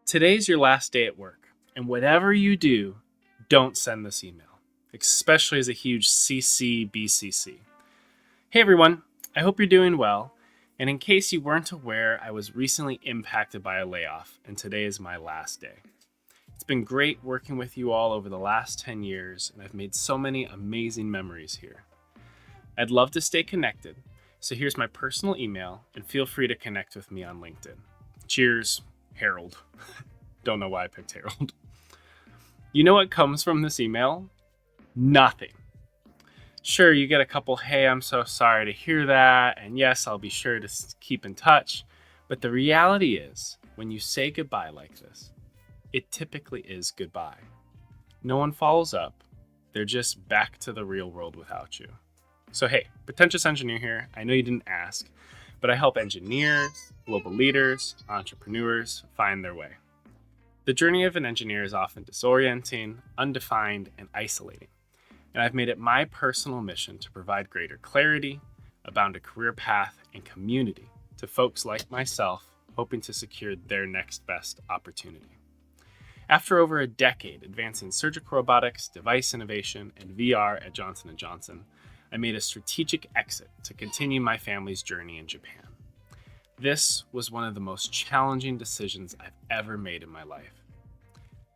Today's your last day at work, and whatever you do, don't send this email, especially as a huge CC BCC. Hey everyone, I hope you're doing well. And in case you weren't aware, I was recently impacted by a layoff, and today is my last day. It's been great working with you all over the last 10 years, and I've made so many amazing memories here. I'd love to stay connected, so here's my personal email, and feel free to connect with me on LinkedIn. Cheers, Harold. Don't know why I picked Harold. You know what comes from this email? Nothing. Sure, you get a couple, hey, I'm so sorry to hear that, and yes, I'll be sure to keep in touch. But the reality is, when you say goodbye like this, it typically is goodbye. No one follows up. They're just back to the real world without you. So hey, Pretentious Engineer here. I know you didn't ask, but I help engineers, global leaders, entrepreneurs find their way. The journey of an engineer is often disorienting, undefined, and isolating. And I've made it my personal mission to provide greater clarity, abound a career path, and community to folks like myself hoping to secure their next best opportunity. After over a decade advancing surgical robotics, device innovation, and VR at Johnson & Johnson, I made a strategic exit to continue my family's journey in Japan. This was one of the most challenging decisions I've ever made in my life.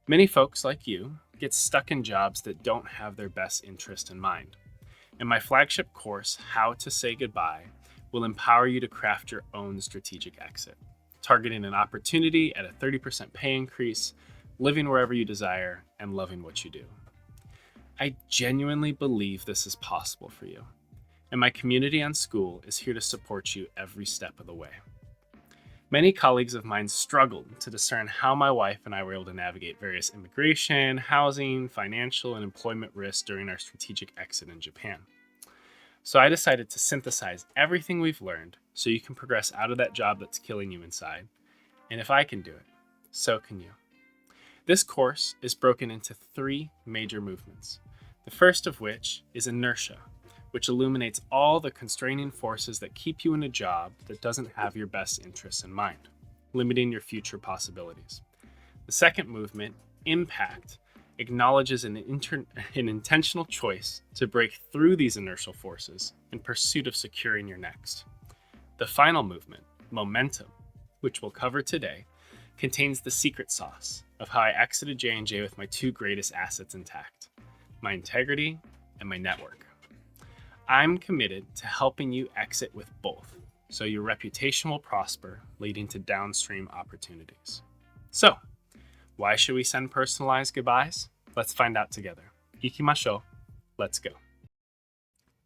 Many folks like you get stuck in jobs that don't have their best interest in mind. And my flagship course, How to Say Goodbye, will empower you to craft your own strategic exit, targeting an opportunity at a 30% pay increase, living wherever you desire, and loving what you do. I genuinely believe this is possible for you, and my community on Skool is here to support you every step of the way. Many colleagues of mine struggled to discern how my wife and I were able to navigate various immigration, housing, financial, and employment risks during our strategic exit in Japan. So I decided to synthesize everything we've learned so you can progress out of that job that's killing you inside. And if I can do it, so can you. This course is broken into 3 major movements. The first of which is inertia, which illuminates all the constraining forces that keep you in a job that doesn't have your best interests in mind, limiting your future possibilities. The second movement, impact, acknowledges an intentional choice to break through these inertial forces in pursuit of securing your next. The final movement, momentum, which we'll cover today, contains the secret sauce of how I exited J&J with my 2 greatest assets intact, my integrity and my network. I'm committed to helping you exit with both, so your reputation will prosper, leading to downstream opportunities. So, why should we send personalized goodbyes? Let's find out together. Ikimashou. Let's go.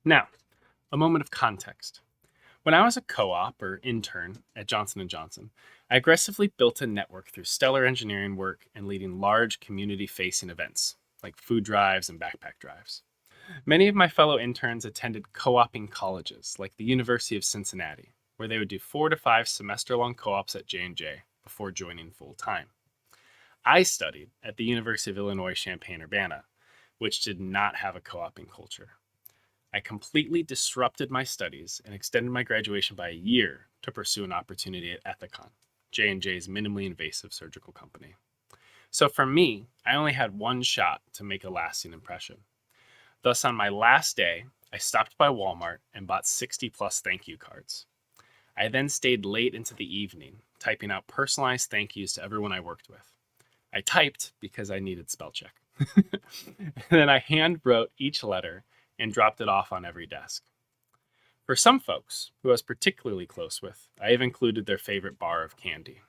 Now, a moment of context. When I was a co-op or intern at Johnson & Johnson, I aggressively built a network through stellar engineering work and leading large community-facing events, like food drives and backpack drives. Many of my fellow interns attended co-oping colleges, like the University of Cincinnati, where they would do 4 to 5 semester-long co-ops at J&J before joining full-time. I studied at the University of Illinois Champaign-Urbana, which did not have a co-oping culture. I completely disrupted my studies and extended my graduation by a year to pursue an opportunity at Ethicon, J&J's minimally invasive surgical company. So for me, I only had one shot to make a lasting impression. Thus, on my last day, I stopped by Walmart and bought 60 plus thank you cards. I then stayed late into the evening, typing out personalized thank yous to everyone I worked with. I typed because I needed spell check. And then I hand wrote each letter and dropped it off on every desk. For some folks, who I was particularly close with, I have included their favorite bar of candy.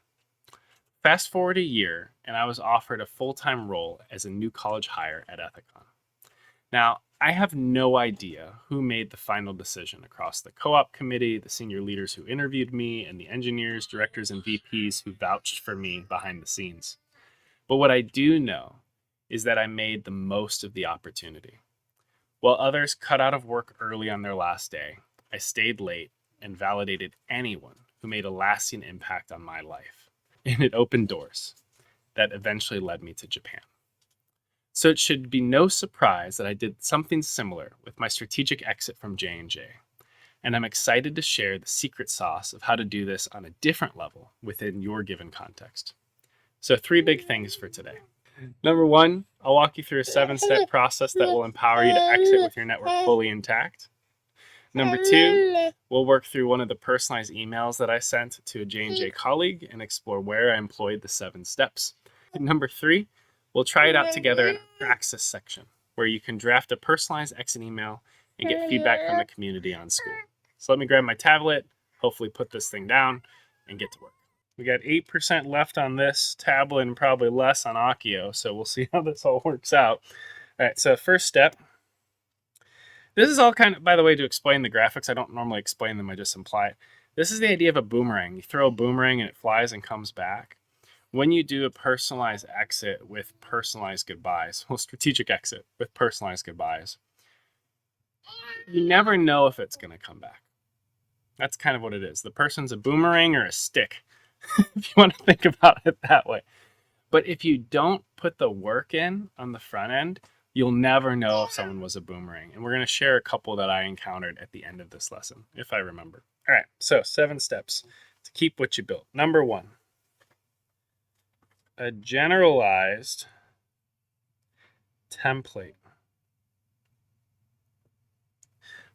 Fast forward a year, and I was offered a full-time role as a new college hire at Ethicon. Now, I have no idea who made the final decision across the co-op committee, the senior leaders who interviewed me, and the engineers, directors, and VPs who vouched for me behind the scenes. But what I do know is that I made the most of the opportunity. While others cut out of work early on their last day, I stayed late and validated anyone who made a lasting impact on my life. And it opened doors that eventually led me to Japan. So it should be no surprise that I did something similar with my strategic exit from J&J. And I'm excited to share the secret sauce of how to do this on a different level within your given context. So 3 big things for today. Number 1, I'll walk you through a 7-step process that will empower you to exit with your network fully intact. Number 2, we'll work through one of the personalized emails that I sent to a J&J colleague and explore where I employed the 7 steps. Number 3, we'll try it out together in our Praxis section, where you can draft a personalized exit email and get feedback from the community on Skool. So let me grab my tablet, hopefully put this thing down, and get to work. We got 8% left on this tablet and probably less on Akio, so we'll see how this all works out. All right, so first step. This is all kind of, by the way, to explain the graphics. I don't normally explain them, I just imply it. This is the idea of a boomerang. You throw a boomerang and it flies and comes back. When you do a personalized exit with personalized goodbyes, well, strategic exit with personalized goodbyes, you never know if it's going to come back. That's kind of what it is. The person's a boomerang or a stick, if you want to think about it that way. But if you don't put the work in on the front end, you'll never know if someone was a boomerang. And we're going to share a couple that I encountered at the end of this lesson, if I remember. All right, so 7 steps to keep what you built. Number 1, a generalized template.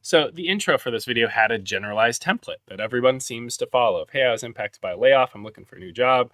So the intro for this video had a generalized template that everyone seems to follow. Hey, I was impacted by a layoff. I'm looking for a new job.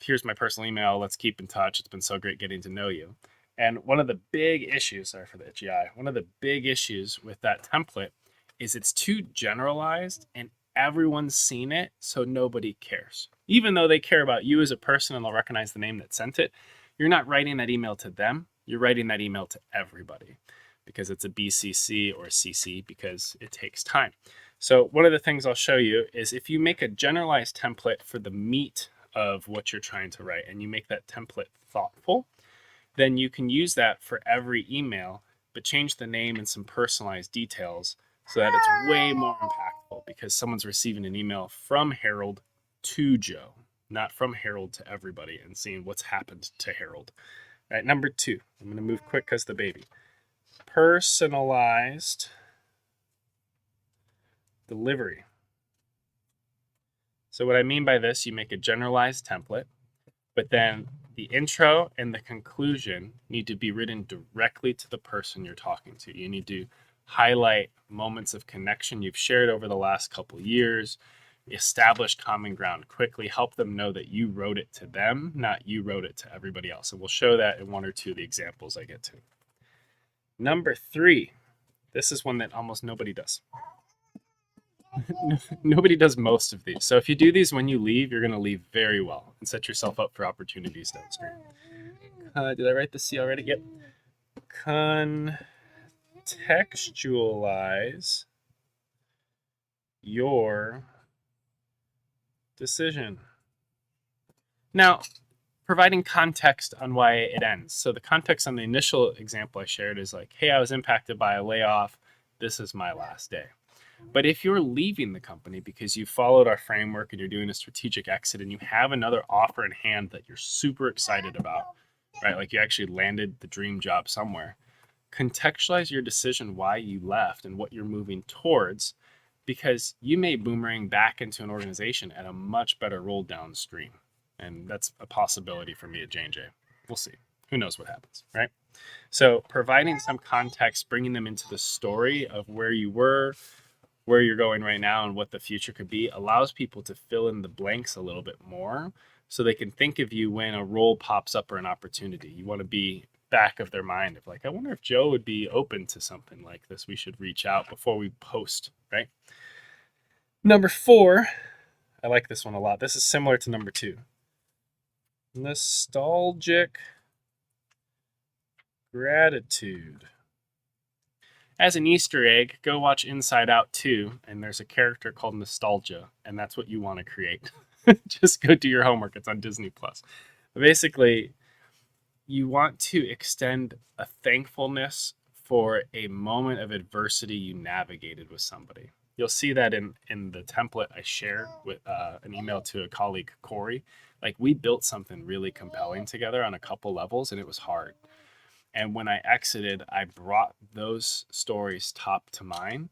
Here's my personal email. Let's keep in touch. It's been so great getting to know you. And one of the big issues, sorry for the itchy eye, one of the big issues with that template is it's too generalized and everyone's seen it, so nobody cares. Even though they care about you as a person and they'll recognize the name that sent it, you're not writing that email to them. You're writing that email to everybody because it's a BCC or a CC because it takes time. So one of the things I'll show you is if you make a generalized template for the meat of what you're trying to write and you make that template thoughtful, then you can use that for every email, but change the name and some personalized details so that it's way more impactful because someone's receiving an email from Harold to Joe, not from Harold to everybody, and seeing what's happened to Harold. All right, number 2, I'm going to move quick because the baby. Personalized delivery. So what I mean by this, you make a generalized template, but then the intro and the conclusion need to be written directly to the person you're talking to. You need to highlight moments of connection you've shared over the last couple of years, establish common ground quickly, help them know that you wrote it to them, not you wrote it to everybody else. And we'll show that in 1 or 2 of the examples I get to. Number 3, this is one that almost nobody does. Nobody does most of these. So if you do these when you leave, you're going to leave very well and set yourself up for opportunities downstream. Did I write the C already? Yep. Contextualize your decision. Now, providing context on why it ends. So the context on the initial example I shared is like, hey, I was impacted by a layoff. This is my last day. But if you're leaving the company because you followed our framework and you're doing a strategic exit and you have another offer in hand that you're super excited about, right? Like you actually landed the dream job somewhere. Contextualize your decision why you left and what you're moving towards, because you may boomerang back into an organization at a much better role downstream. And that's a possibility for me at J&J. We'll see. Who knows what happens, right? So providing some context, bringing them into the story of where you were, where you're going right now, and what the future could be allows people to fill in the blanks a little bit more so they can think of you when a role pops up or an opportunity. You want to be back of their mind of like, I wonder if Joe would be open to something like this. We should reach out before we post, right? Number 4, I like this one a lot. This is similar to number 2. Nostalgic gratitude. As an Easter egg, go watch Inside Out 2, and there's a character called Nostalgia, and that's what you want to create. Just go do your homework. It's on Disney+. Basically, you want to extend a thankfulness for a moment of adversity you navigated with somebody. You'll see that in the template I share with an email to a colleague, Corey. Like, we built something really compelling together on a couple levels, and it was hard. And when I exited, I brought those stories top to mine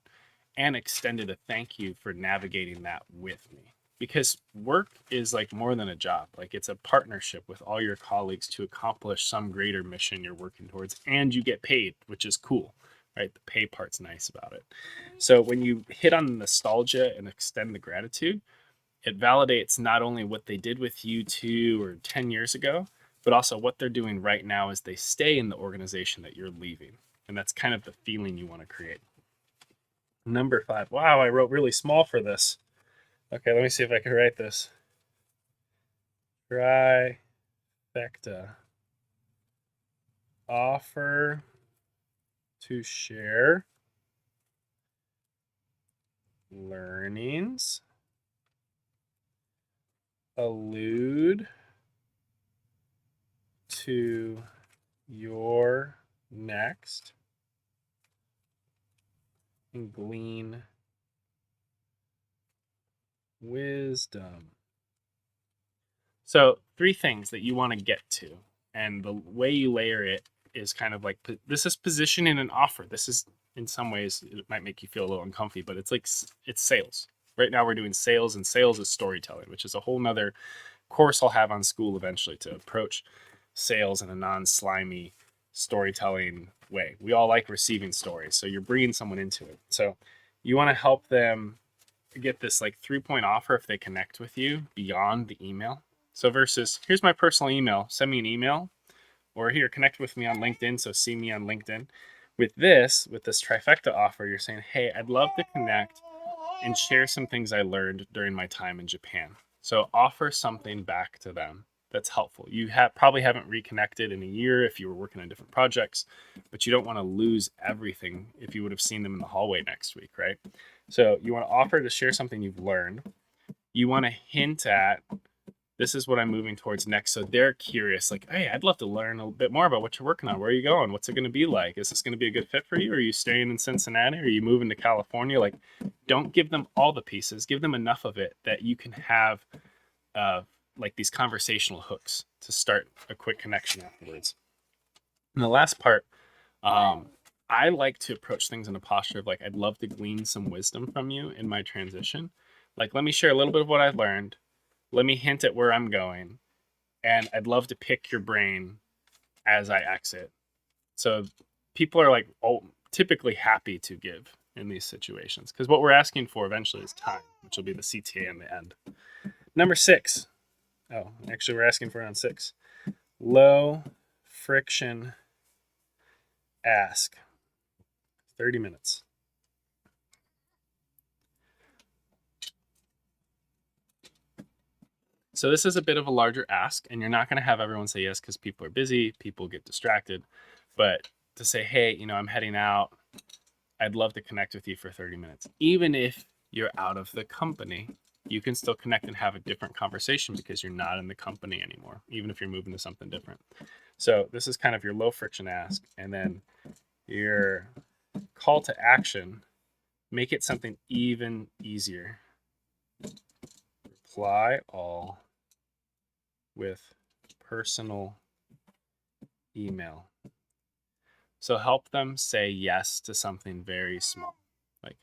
and extended a thank you for navigating that with me. because work is like more than a job. Like it's a partnership with all your colleagues to accomplish some greater mission you're working towards, and you get paid, which is cool, right? The pay part's nice about it. So when you hit on nostalgia and extend the gratitude, it validates not only what they did with you 2 or 10 years ago, but also what they're doing right now as they stay in the organization that you're leaving. And that's kind of the feeling you want to create. Number 5. Wow, I wrote really small for this. Okay, let me see if I can write this. Trifecta. Offer to share learnings. Allude to your next and glean wisdom. So 3 things that you want to get to, and the way you layer it is kind of like, this is positioning an offer. This is, in some ways, it might make you feel a little uncomfy, but it's like, it's sales. Right now we're doing sales, and sales is storytelling, which is a whole nother course I'll have on Skool eventually to approach sales in a non-slimy storytelling way. We all like receiving stories, so you're bringing someone into it. So you want to help them get this like 3-point offer if they connect with you beyond the email. So versus, here's my personal email, send me an email, or here, connect with me on LinkedIn, so see me on LinkedIn. With this trifecta offer, you're saying, hey, I'd love to connect and share some things I learned during my time in Japan. So offer something back to them that's helpful. You probably haven't reconnected in a year if you were working on different projects, but you don't want to lose everything if you would have seen them in the hallway next week, right? So you want to offer to share something you've learned. You want to hint at, this is what I'm moving towards next. So they're curious, like, hey, I'd love to learn a bit more about what you're working on. Where are you going? What's it going to be like? Is this going to be a good fit for you? Are you staying in Cincinnati? Are you moving to California? Like, don't give them all the pieces. Give them enough of it that you can have like these conversational hooks to start a quick connection afterwards. And the last part, I like to approach things in a posture of like, I'd love to glean some wisdom from you in my transition. Like, let me share a little bit of what I've learned. Let me hint at where I'm going. And I'd love to pick your brain as I exit. So people are like, typically happy to give in these situations, because what we're asking for eventually is time, which will be the CTA in the end. Number 6. Oh, actually, we're asking for it on 6. Low friction ask. 30 minutes. So this is a bit of a larger ask, and you're not going to have everyone say yes because people are busy, people get distracted. But to say, hey, I'm heading out. I'd love to connect with you for 30 minutes. Even if you're out of the company, you can still connect and have a different conversation because you're not in the company anymore, even if you're moving to something different. So this is kind of your low friction ask. And then your call to action, make it something even easier. Reply all with personal email. So help them say yes to something very small. Like,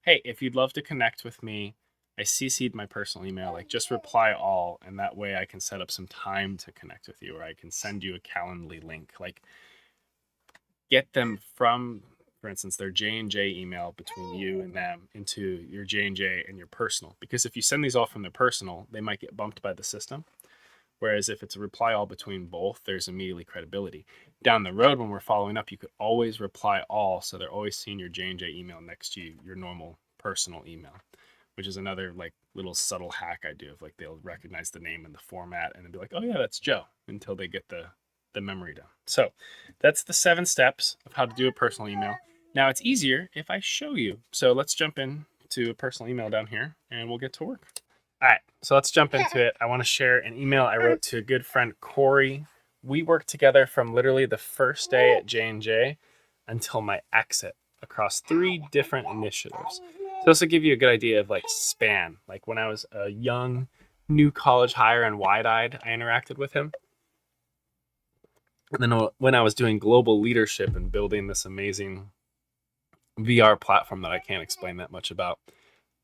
hey, if you'd love to connect with me, I CC'd my personal email. Like, just reply all, and that way I can set up some time to connect with you, or I can send you a Calendly link. Like, get them from, for instance, their J&J email between you and them into your J&J and your personal. Because if you send these all from their personal, they might get bumped by the system. Whereas if it's a reply all between both, there's immediately credibility. Down the road, when we're following up, you could always reply all, so they're always seeing your J&J email next to your normal personal email, which is another like little subtle hack I do of like, they'll recognize the name and the format and they'll be like, oh yeah, that's Joe, until they get the memory down. So that's the 7 steps of how to do a personal email. Now it's easier if I show you. So let's jump into a personal email down here and we'll get to work. All right, so let's jump into it. I want to share an email I wrote to a good friend, Corey. We worked together from literally the first day at J&J until my exit across 3 different initiatives. So this will give you a good idea of like span. Like when I was a young, new college hire and wide-eyed, I interacted with him. And then when I was doing global leadership and building this amazing VR platform that I can't explain that much about,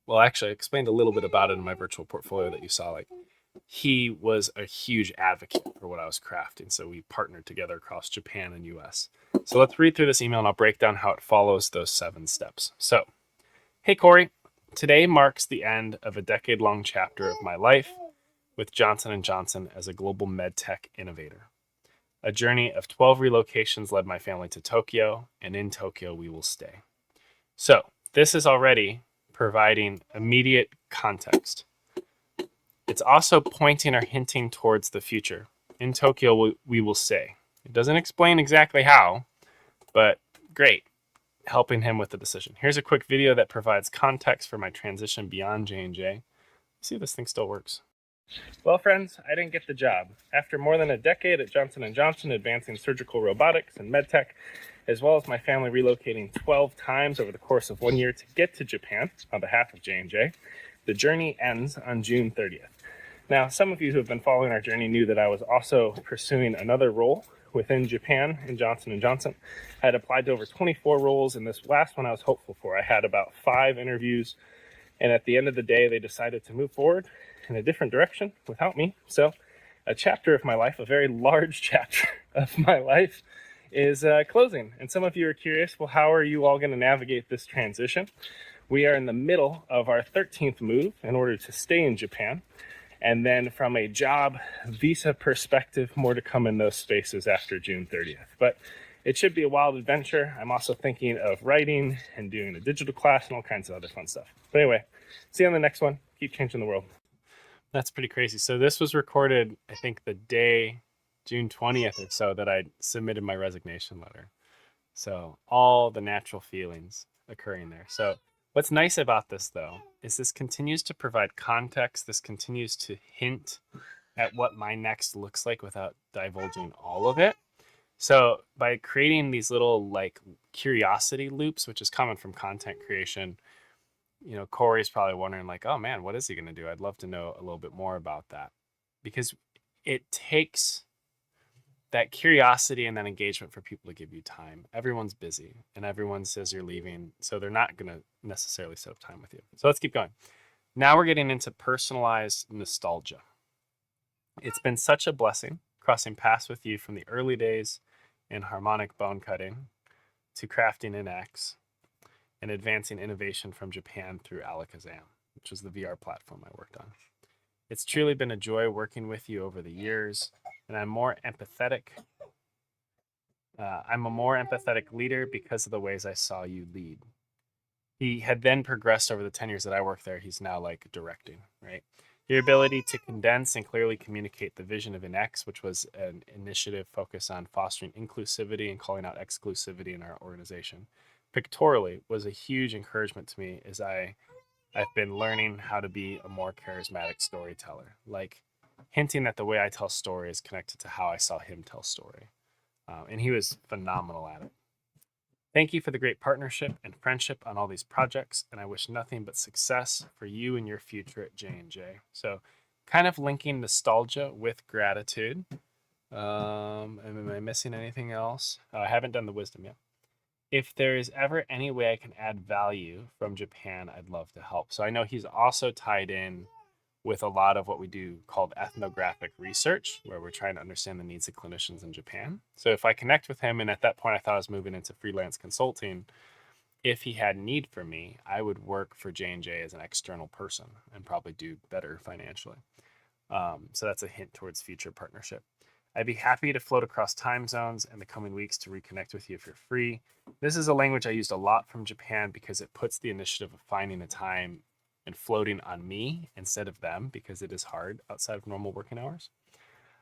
well, actually, I explained a little bit about it in my virtual portfolio that you saw. Like, he was a huge advocate for what I was crafting. So we partnered together across Japan and US. So let's read through this email and I'll break down how it follows those 7 steps. So, hey, Corey, today marks the end of a decade-long chapter of my life with Johnson & Johnson as a global MedTech innovator. A journey of 12 relocations led my family to Tokyo, and in Tokyo we will stay. So, this is already providing immediate context. It's also pointing or hinting towards the future. In Tokyo, we will stay. It doesn't explain exactly how, but great, helping him with the decision. Here's a quick video that provides context for my transition beyond J&J. See if this thing still works. Well, friends, I didn't get the job. After more than a decade at Johnson & Johnson advancing surgical robotics and MedTech, as well as my family relocating 12 times over the course of 1 year to get to Japan on behalf of J&J, the journey ends on June 30th. Now, some of you who have been following our journey knew that I was also pursuing another role within Japan in Johnson & Johnson. I had applied to over 24 roles, and this last one I was hopeful for. I had about 5 interviews, and at the end of the day, they decided to move forward in a different direction without me. So a chapter of my life, a very large chapter of my life, is closing. And some of you are curious, well, how are you all going to navigate this transition? We are in the middle of our 13th move in order to stay in Japan. And then from a job visa perspective, more to come in those spaces after June 30th. But it should be a wild adventure. I'm also thinking of writing and doing a digital class and all kinds of other fun stuff. But anyway, see you on the next one. Keep changing the world. That's pretty crazy. So this was recorded, I think, the day, June 20th or so, that I submitted my resignation letter. So all the natural feelings occurring there. So what's nice about this, though, is this continues to provide context. This continues to hint at what my next looks like without divulging all of it. So by creating these little like curiosity loops, which is common from content creation, Corey's probably wondering like, oh man, what is he going to do? I'd love to know a little bit more about that, because it takes that curiosity and that engagement for people to give you time. Everyone's busy and everyone says you're leaving, so they're not going to necessarily set up time with you. So let's keep going. Now we're getting into personalized nostalgia. It's been such a blessing crossing paths with you from the early days in harmonic bone cutting to crafting in X and advancing innovation from Japan through Alakazam, which was the VR platform I worked on. It's truly been a joy working with you over the years, and I'm a more empathetic leader because of the ways I saw you lead. He had then progressed over the 10 years that I worked there. He's now like directing, right? Your ability to condense and clearly communicate the vision of INX, which was an initiative focused on fostering inclusivity and calling out exclusivity in our organization, pictorially was a huge encouragement to me as I've been learning how to be a more charismatic storyteller, like hinting that the way I tell story is connected to how I saw him tell story. And he was phenomenal at it. Thank you for the great partnership and friendship on all these projects, and I wish nothing but success for you and your future at J&J. So kind of linking nostalgia with gratitude. Am I missing anything else? I haven't done the wisdom yet. If there is ever any way I can add value from Japan, I'd love to help. So I know he's also tied in with a lot of what we do called ethnographic research, where we're trying to understand the needs of clinicians in Japan. So if I connect with him, and at that point I thought I was moving into freelance consulting, if he had need for me, I would work for J&J as an external person and probably do better financially. So that's a hint towards future partnership. I'd be happy to float across time zones in the coming weeks to reconnect with you if you're free. This is a language I used a lot from Japan because it puts the initiative of finding a time and floating on me instead of them, because it is hard outside of normal working hours.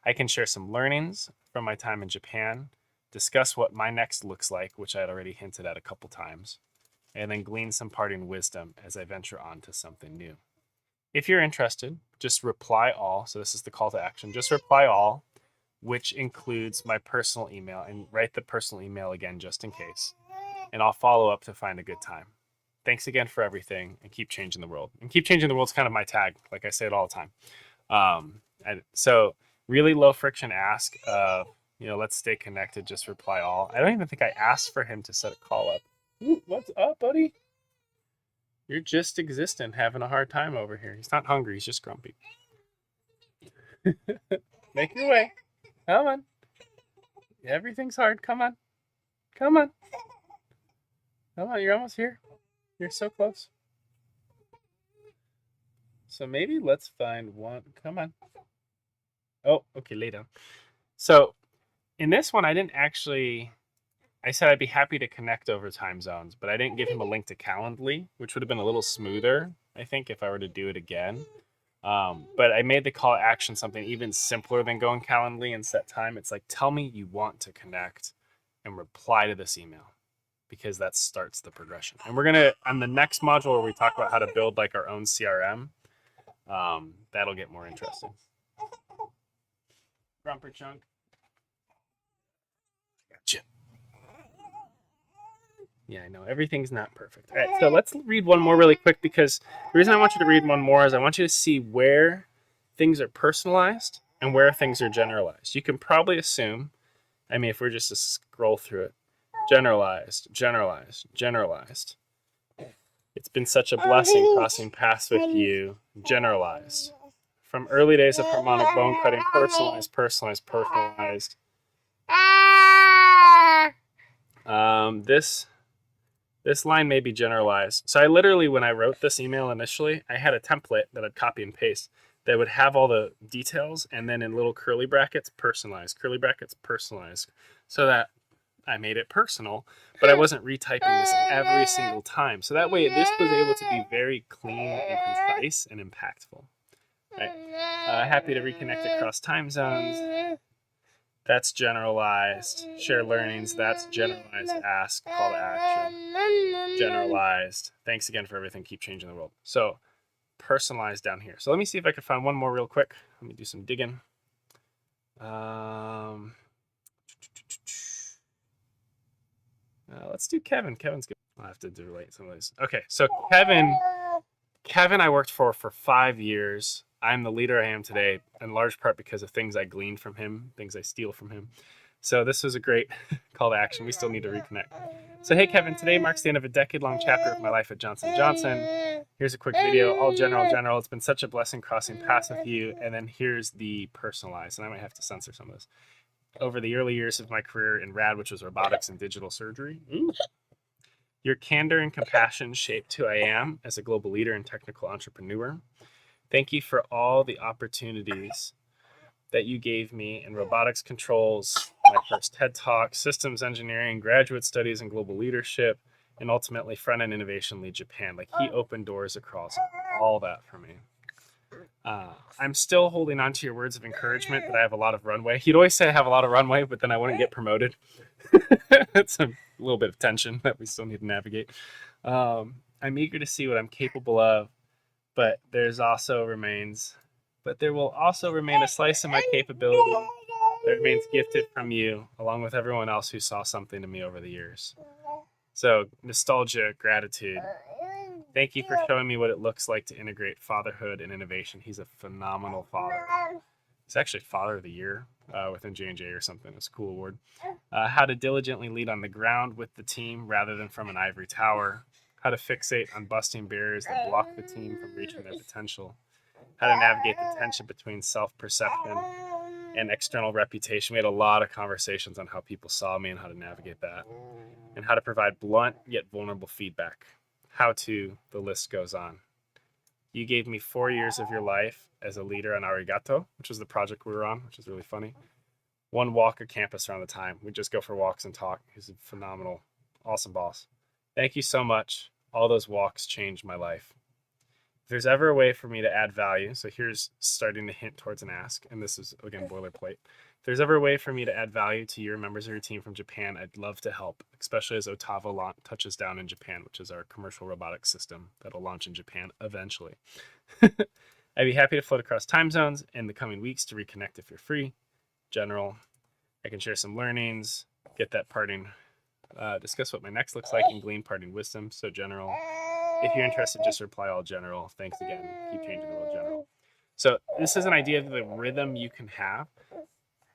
I can share some learnings from my time in Japan, discuss what my next looks like, which I had already hinted at a couple times, and then glean some parting wisdom as I venture on to something new. If you're interested, just reply all. So this is the call to action. Just reply all, which includes my personal email, and write the personal email again just in case. And I'll follow up to find a good time. Thanks again for everything, and keep changing the world. And keep changing the world's kind of my tag. Like I say it all the time. So really low friction ask of, let's stay connected. Just reply all. I don't even think I asked for him to set a call up. Ooh, what's up, buddy? You're just existing, having a hard time over here. He's not hungry, he's just grumpy. Make your way. Come on. Everything's hard. Come on. Come on. Come on, you're almost here. You're so close. So maybe let's find one. Come on. Oh, okay, lay down. So in this one, I said I'd be happy to connect over time zones, but I didn't give him a link to Calendly, which would have been a little smoother, I think, if I were to do it again. But I made the call to action something even simpler than going Calendly and set time. It's like, tell me you want to connect and reply to this email, because that starts the progression. And we're going to, on the next module where we talk about how to build like our own CRM, that'll get more interesting. Grumper chunk. Gotcha. Yeah, I know. Everything's not perfect. All right, so let's read one more really quick, because the reason I want you to read one more is I want you to see where things are personalized and where things are generalized. You can probably assume, I mean, if we're just to scroll through it, generalized, generalized, generalized. It's been such a blessing crossing paths with you, generalized. From early days of harmonic bone cutting, personalized, personalized, personalized. This line may be generalized. So I literally, when I wrote this email initially, I had a template that I'd copy and paste that would have all the details, and then in little curly brackets, personalized, curly brackets, personalized, so that I made it personal, but I wasn't retyping this every single time. So that way, this was able to be very clean and concise and impactful. Right? Happy to reconnect across time zones. That's generalized. Share learnings. That's generalized. Ask. Call to action. Generalized. Thanks again for everything. Keep changing the world. So personalized down here. So let me see if I can find one more real quick. Let me do some digging. Let's do Kevin. Kevin's good. I'll have to delete some of these. Okay, so Kevin, I worked for 5 years. I'm the leader I am today, in large part because of things I gleaned from him, things I steal from him. So this was a great call to action. We still need to reconnect. So hey, Kevin, today marks the end of a decade-long chapter of my life at Johnson & Johnson. Here's a quick video, all general. It's been such a blessing crossing paths with you. And then here's the personalized, and I might have to censor some of this. Over the early years of my career in RAD, which was robotics and digital surgery. Your candor and compassion shaped who I am as a global leader and technical entrepreneur. Thank you for all the opportunities that you gave me in robotics controls, my first TED Talk, systems engineering, graduate studies, and global leadership, and ultimately front-end innovation lead Japan. Like, he opened doors across all that for me. I'm still holding on to your words of encouragement that I have a lot of runway. He'd always say I have a lot of runway, but then I wouldn't get promoted. It's a little bit of tension that we still need to navigate. I'm eager to see what I'm capable of, but there will also remain a slice of my capability that remains gifted from you, along with everyone else who saw something in me over the years. So, nostalgia, gratitude. Thank you for showing me what it looks like to integrate fatherhood and innovation. He's a phenomenal father. He's actually Father of the Year within J&J or something. It's a cool award. How to diligently lead on the ground with the team rather than from an ivory tower. How to fixate on busting barriers that block the team from reaching their potential. How to navigate the tension between self-perception and external reputation. We had a lot of conversations on how people saw me and how to navigate that. And how to provide blunt yet vulnerable feedback. The list goes on. You gave me 4 years of your life as a leader on Arigato, which was the project we were on, which is really funny. One walk a campus around the time. We'd just go for walks and talk. He's a phenomenal, awesome boss. Thank you so much. All those walks changed my life. If there's ever a way for me to add value, so here's starting to hint towards an ask, and this is, again, boilerplate. If there's ever a way for me to add value to your members of your team from Japan, I'd love to help, especially as Otava touches down in Japan, which is our commercial robotics system that'll launch in Japan eventually. I'd be happy to float across time zones in the coming weeks to reconnect if you're free. General, I can share some learnings, get that parting, discuss what my next looks like, and glean parting wisdom. So general. If you're interested, just reply all general. Thanks again. Keep changing the world, general. So this is an idea of the rhythm you can have.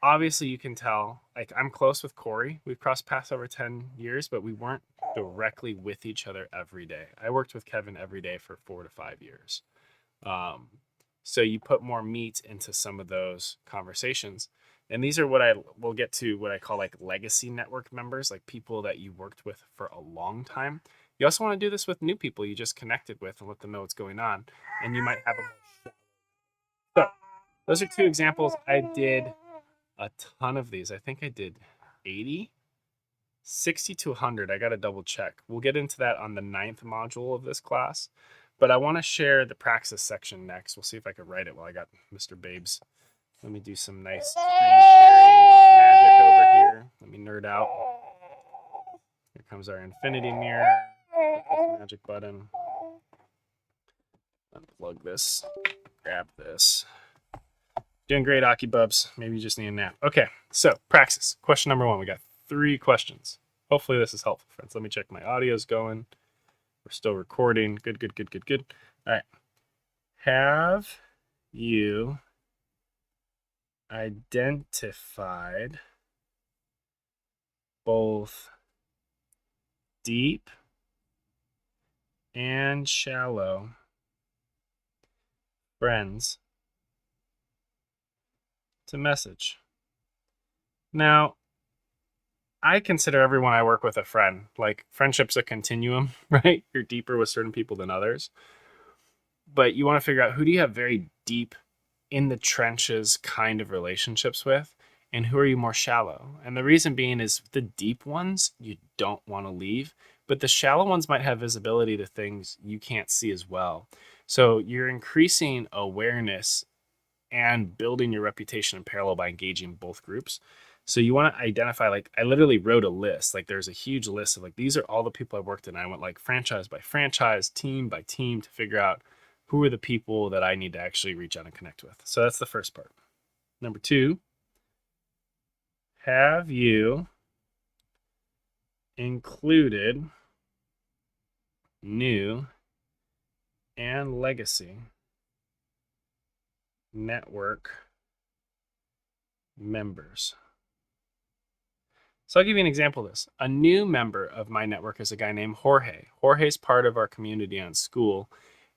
Obviously, you can tell, like, I'm close with Corey. We've crossed paths over 10 years, but we weren't directly with each other every day. I worked with Kevin every day for 4 to 5 years. Um, so you put more meat into some of those conversations. And these are what I will get to what I call like legacy network members, like people that you worked with for a long time. You also want to do this with new people you just connected with and let them know what's going on. And you might have a. So those are two examples. I did a ton of these. I think I did 80, 60 to 100. I got to double check. We'll get into that on the 9th module of this class. But I want to share the praxis section next. We'll see if I can write it while I got Mr. Babes. Let me do some nice screen sharing magic over here. Let me nerd out. Here comes our infinity mirror. Magic button. Unplug this. Grab this. Doing great, Aki Bubs. Maybe you just need a nap. Okay, so praxis. Question number 1. We got 3 questions. Hopefully this is helpful, friends. Let me check my audio's going. We're still recording. Good. All right. Have you identified both deep and shallow friends to message? Now, I consider everyone I work with a friend. Like, friendship's a continuum, right? You're deeper with certain people than others. But you want to figure out, who do you have very deep, in the trenches kind of relationships with, and who are you more shallow? And the reason being is the deep ones you don't want to leave, but the shallow ones might have visibility to things you can't see as well. So you're increasing awareness and building your reputation in parallel by engaging both groups. So you want to identify, like, I literally wrote a list. Like, there's a huge list of, like, these are all the people I worked in. I went like franchise by franchise, team by team, to figure out who are the people that I need to actually reach out and connect with. So that's the first part. Number 2, have you included new and legacy network members? So I'll give you an example of this. A new member of my network is a guy named Jorge. Jorge's part of our community on Skool.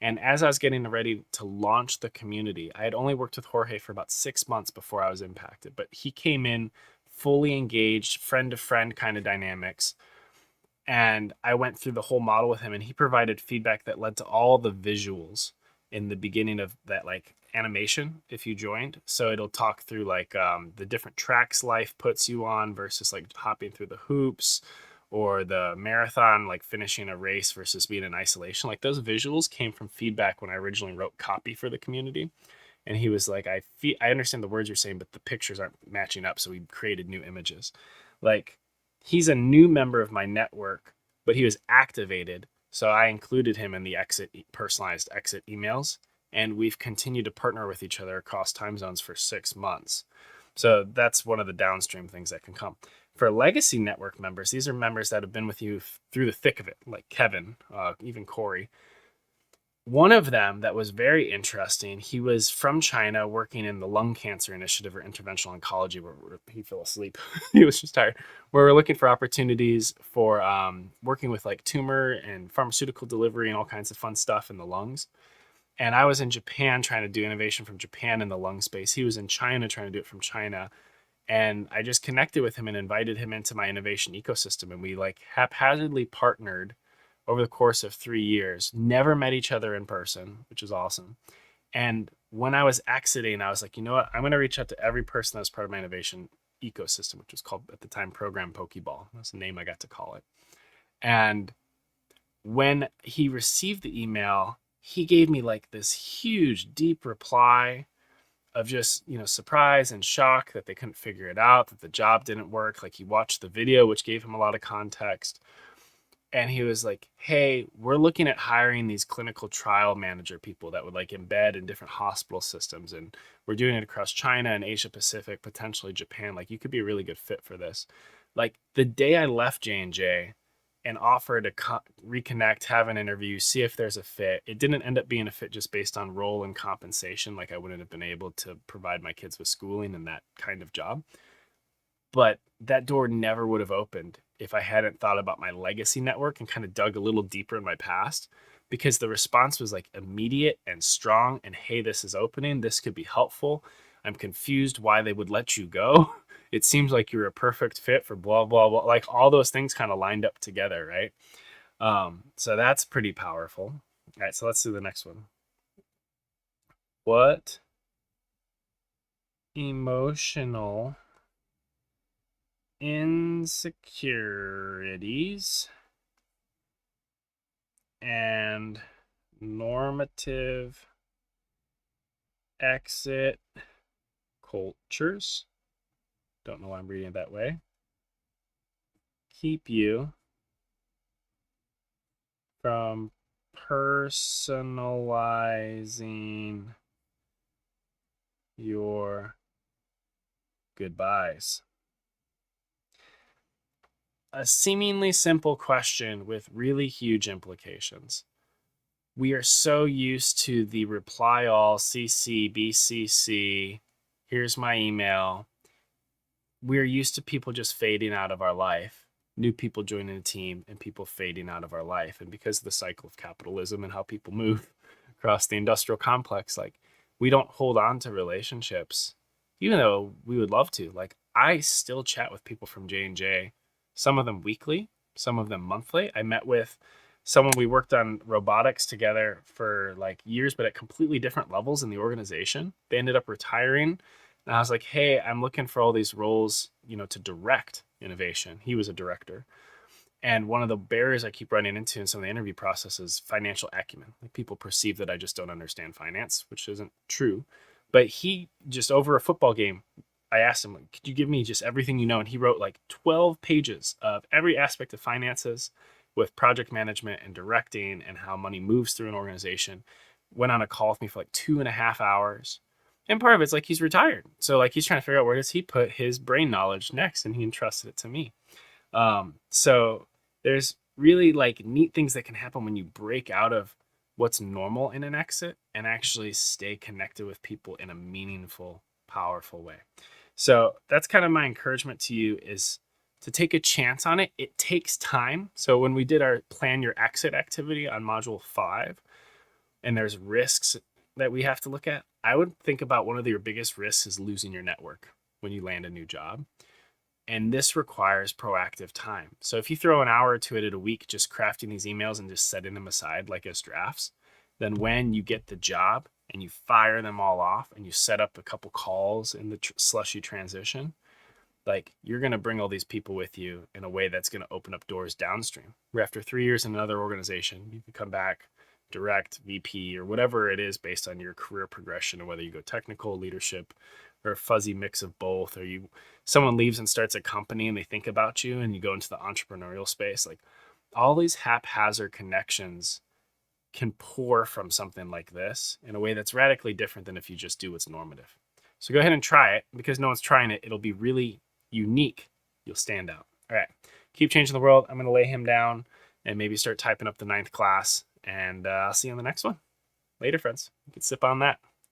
And as I was getting ready to launch the community, I had only worked with Jorge for about 6 months before I was impacted. But he came in fully engaged, friend to friend kind of dynamics. And I went through the whole model with him, and he provided feedback that led to all the visuals in the beginning of that, like, animation if you joined. So it'll talk through like the different tracks life puts you on versus like hopping through the hoops, or the marathon, like finishing a race versus being in isolation. Like, those visuals came from feedback when I originally wrote copy for the community. And he was like, I understand the words you're saying, but the pictures aren't matching up. So we created new images. Like, he's a new member of my network, but he was activated. So I included him in the personalized exit emails. And we've continued to partner with each other across time zones for 6 months. So that's one of the downstream things that can come. For legacy network members, these are members that have been with you through the thick of it, like Kevin, even Corey. One of them that was very interesting, he was from China working in the lung cancer initiative or interventional oncology, where he fell asleep. He was just tired. Where we're looking for opportunities for working with like tumor and pharmaceutical delivery and all kinds of fun stuff in the lungs. And I was in Japan trying to do innovation from Japan in the lung space. He was in China trying to do it from China. And I just connected with him and invited him into my innovation ecosystem. And we like haphazardly partnered over the course of 3 years, never met each other in person, which is awesome. And when I was exiting, I was like, you know what? I'm going to reach out to every person that's part of my innovation ecosystem, which was called at the time Program Pokeball. That's the name I got to call it. And when he received the email, he gave me like this huge, deep reply of just, surprise and shock that they couldn't figure it out, that the job didn't work. Like, he watched the video, which gave him a lot of context. And he was like, hey, we're looking at hiring these clinical trial manager people that would like embed in different hospital systems. And we're doing it across China and Asia Pacific, potentially Japan. Like, you could be a really good fit for this. Like, the day I left J&J and offered to reconnect, have an interview, see if there's a fit, it didn't end up being a fit just based on role and compensation. Like, I wouldn't have been able to provide my kids with schooling and that kind of job. But that door never would have opened if I hadn't thought about my legacy network and kind of dug a little deeper in my past, because the response was like immediate and strong. And hey, this is opening. This could be helpful. I'm confused why they would let you go. It seems like you're a perfect fit for blah, blah, blah. Like all those things kind of lined up together, right? So that's pretty powerful. All right, so let's do the next one. What emotional insecurities and normative exit cultures, don't know why I'm reading it that way, keep you from personalizing your goodbyes? A seemingly simple question with really huge implications. We are so used to the reply all, CC, BCC, here's my email. We're used to people just fading out of our life, new people joining the team, and people fading out of our life. And because of the cycle of capitalism and how people move across the industrial complex, like we don't hold on to relationships, even though we would love to. Like I still chat with people from J&J, some of them weekly, some of them monthly. I met with someone, we worked on robotics together for like years, but at completely different levels in the organization. They ended up retiring. And I was like, hey, I'm looking for all these roles, to direct innovation. He was a director. And one of the barriers I keep running into in some of the interview processes is financial acumen. Like people perceive that I just don't understand finance, which isn't true. But he just over a football game, I asked him, like, could you give me just everything you know? And he wrote like 12 pages of every aspect of finances with project management and directing and how money moves through an organization. Went on a call with me for like 2.5 hours. And part of it's like he's retired. So like he's trying to figure out where does he put his brain knowledge next, and he entrusted it to me. So there's really like neat things that can happen when you break out of what's normal in an exit and actually stay connected with people in a meaningful, powerful way. So that's kind of my encouragement to you, is to take a chance on it. It takes time. So when we did our plan your exit activity on module 5, and there's risks that we have to look at, I would think about one of your biggest risks is losing your network when you land a new job. And this requires proactive time. So if you throw an hour or two at it a week, just crafting these emails and just setting them aside like as drafts, then when you get the job and you fire them all off and you set up a couple calls in the slushy transition, like you're going to bring all these people with you in a way that's going to open up doors downstream, where after 3 years in another organization, you can come back, direct, VP, or whatever it is based on your career progression, and whether you go technical, leadership, or a fuzzy mix of both, or someone leaves and starts a company and they think about you and you go into the entrepreneurial space. Like all these haphazard connections can pour from something like this in a way that's radically different than if you just do what's normative. So go ahead and try it, because no one's trying it. It'll be really unique. You'll stand out. All right. Keep changing the world. I'm going to lay him down and maybe start typing up the 9th class, and I'll see you on the next one. Later, friends. You can sip on that.